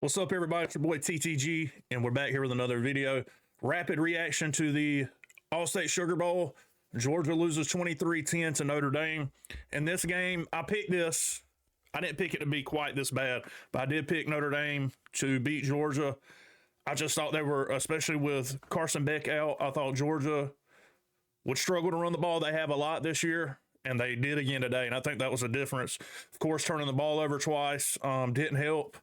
What's up, everybody? It's your boy TTG, and we're back here with another video. Rapid reaction to the All-State Sugar Bowl. Georgia loses 23-10 to Notre Dame. In this game, I picked this. I didn't pick it to be quite this bad, but I did pick Notre Dame to beat Georgia. I just thought they were, especially with Carson Beck out, I thought Georgia would struggle to run the ball. They have a lot this year, and they did again today, and I think that was a difference. Of course, turning the ball over twice didn't help.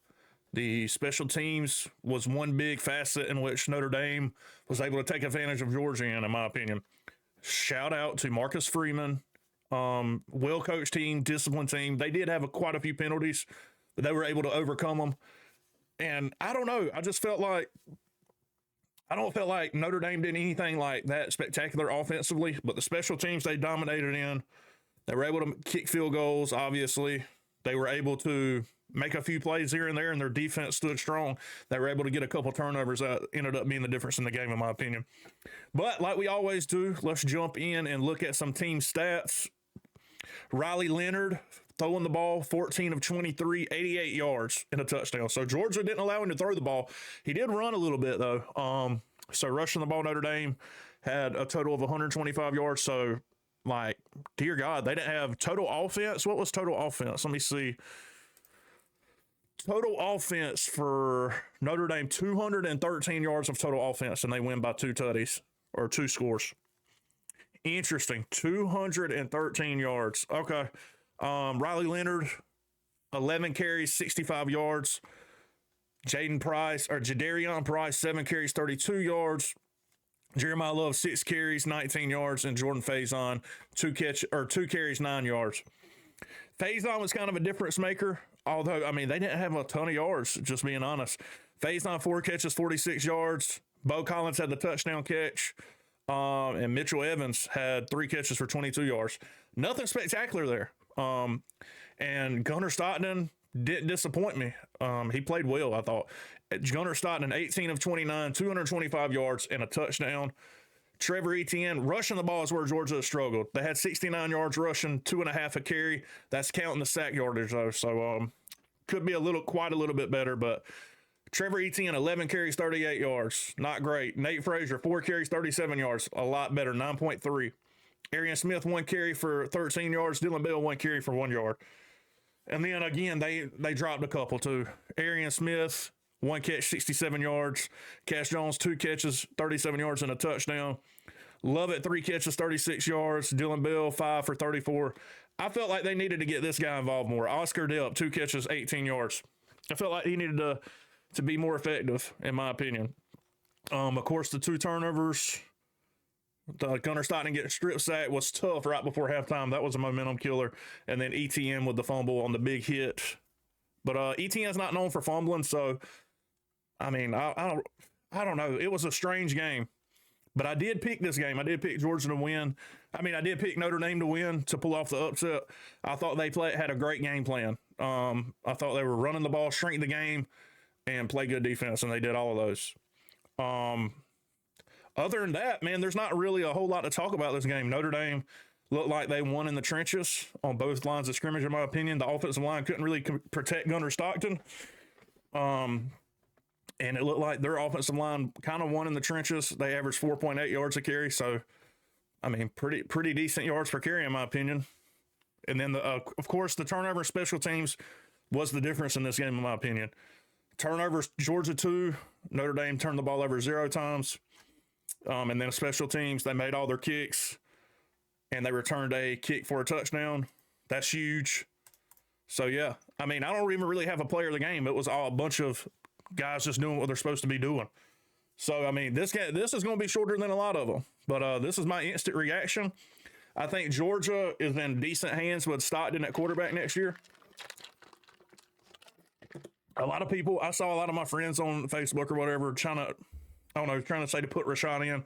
The special teams was one big facet in which Notre Dame was able to take advantage of Georgia in my opinion. Shout out to Marcus Freeman, well-coached team, disciplined team. They did have quite a few penalties, but they were able to overcome them. And I don't know, I don't feel like Notre Dame did anything like that spectacular offensively, but the special teams they dominated in. They were able to kick field goals, obviously. They were able to make a few plays here and there, and their defense stood strong. They were able to get a couple turnovers that ended up being the difference in the game, in my opinion. But like we always do, let's jump in and look at some team stats. Riley Leonard throwing the ball, 14 of 23, 88 yards and a touchdown. So Georgia didn't allow him to throw the ball. He did run a little bit, though. So rushing the ball, Notre Dame had a total of 125 yards. So, like, dear God, they didn't have total offense. What was total offense? Let me see. Total offense for Notre Dame, 213 yards of total offense, and they win by two tutties, or two scores. Interesting. 213 yards. Okay. Riley Leonard, 11 carries, 65 yards. Jadarian Price, 7 carries, 32 yards. Jeremiah Love, 6 carries, 19 yards, and Jordan Faison, 2 carries, 9 yards. Faison was kind of a difference maker, although, I mean, they didn't have a ton of yards, just being honest. Faison, 4 catches, 46 yards. Bo Collins had the touchdown catch, and Mitchell Evans had 3 catches for 22 yards. Nothing spectacular there. And Gunnar Stockton didn't disappoint me. He played well, I thought. Gunnar Stockton, 18 of 29, 225 yards, and a touchdown. Trevor Etienne, rushing the ball is where Georgia struggled. They had 69 yards rushing, 2.5 a carry. That's counting the sack yardage, though. So, could be quite a little bit better, but Trevor Etienne, 11 carries, 38 yards. Not great. Nate Frazier, 4 carries, 37 yards. A lot better, 9.3. Arian Smith, 1 carry for 13 yards. Dylan Bell, 1 carry for 1 yard. And then, again, they dropped a couple, too. Arian Smith, 1 catch, 67 yards. Cash Jones, 2 catches, 37 yards and a touchdown. Lovett, 3 catches, 36 yards. Dylan Bell, 5 for 34. I felt like they needed to get this guy involved more. Oscar Delp, 2 catches, 18 yards. I felt like he needed to be more effective, in my opinion. Of course, the 2 turnovers. The Gunnar Stockton getting strip sack was tough right before halftime. That was a momentum killer. And then ETN with the fumble on the big hit. But ETN's not known for fumbling, so I mean, I don't know. It was a strange game. But I did pick this game. I did pick Georgia to win. I mean, I did pick Notre Dame to win, to pull off the upset. I thought they had a great game plan. I thought they were running the ball, shrink the game, and play good defense, and they did all of those. Other than that, man, there's not really a whole lot to talk about this game. Notre Dame looked like they won in the trenches on both lines of scrimmage, in my opinion. The offensive line couldn't really protect Gunnar Stockton. And it looked like their offensive line kind of won in the trenches. They averaged 4.8 yards a carry. So, I mean, pretty decent yards per carry, in my opinion. And then, of course, the turnover special teams was the difference in this game, in my opinion. Turnovers, Georgia 2. Notre Dame turned the ball over 0 times. And then special teams, they made all their kicks. And they returned a kick for a touchdown. That's huge. So, yeah. I mean, I don't even really have a player of the game. It was all a bunch of guys just doing what they're supposed to be doing. So, I mean, this is going to be shorter than a lot of them. But this is my instant reaction. I think Georgia is in decent hands with Stockton at quarterback next year. A lot of people, I saw a lot of my friends on Facebook or whatever trying to say to put Rashad in.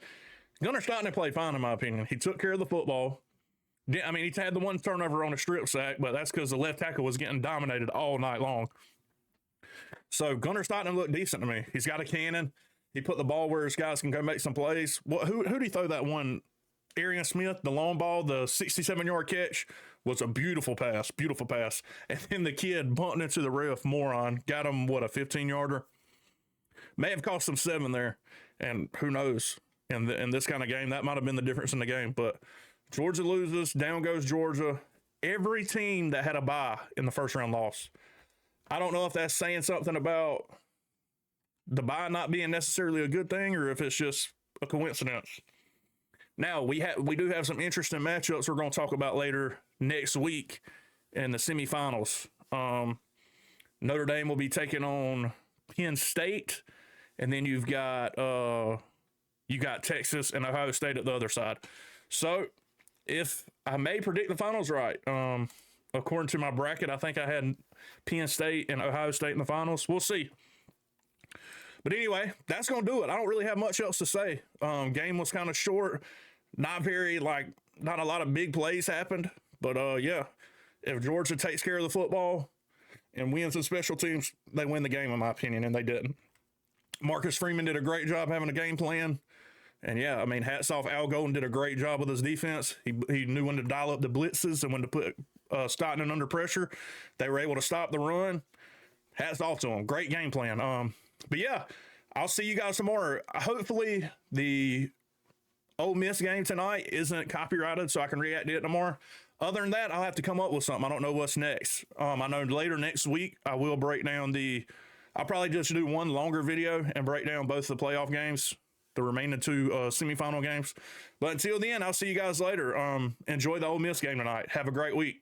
Gunnar Stockton played fine, in my opinion. He took care of the football. I mean, he had the 1 turnover on a strip sack, but that's because the left tackle was getting dominated all night long. So Gunnar Stockton looked decent to me. He's got a cannon. He put the ball where his guys can go make some plays. Who did he throw that one Arian Smith, the long ball, the 67-yard catch was a beautiful pass, beautiful pass. And then the kid bunting into the ref, moron, got him, what, a 15-yarder? May have cost them 7 there, and who knows? In this kind of game, that might have been the difference in the game. But Georgia loses, down goes Georgia. Every team that had a bye in the first round lost. I don't know if that's saying something about the bye not being necessarily a good thing or if it's just a coincidence. Now, we do have some interesting matchups we're going to talk about later next week in the semifinals. Notre Dame will be taking on Penn State, and then you got Texas and Ohio State at the other side. So, if I may predict the finals right, according to my bracket, I think I had Penn State and Ohio State in the finals. We'll see. But anyway, that's going to do it. I don't really have much else to say. Game was kind of short. Not a lot of big plays happened. But, yeah, if Georgia takes care of the football and wins the special teams, they win the game, in my opinion, and they didn't. Marcus Freeman did a great job having a game plan. And, yeah, I mean, hats off. Al Golden did a great job with his defense. He knew when to dial up the blitzes and when to put Stockton under pressure. They were able to stop the run. Hats off to him. Great game plan. But, yeah, I'll see you guys tomorrow. Hopefully the Ole Miss game tonight isn't copyrighted so I can react to it tomorrow. Other than that, I'll have to come up with something. I don't know what's next. I know later next week I will break down I'll probably just do one longer video and break down both the playoff games, the remaining 2 semifinal games. But until then, I'll see you guys later. Enjoy the Ole Miss game tonight. Have a great week.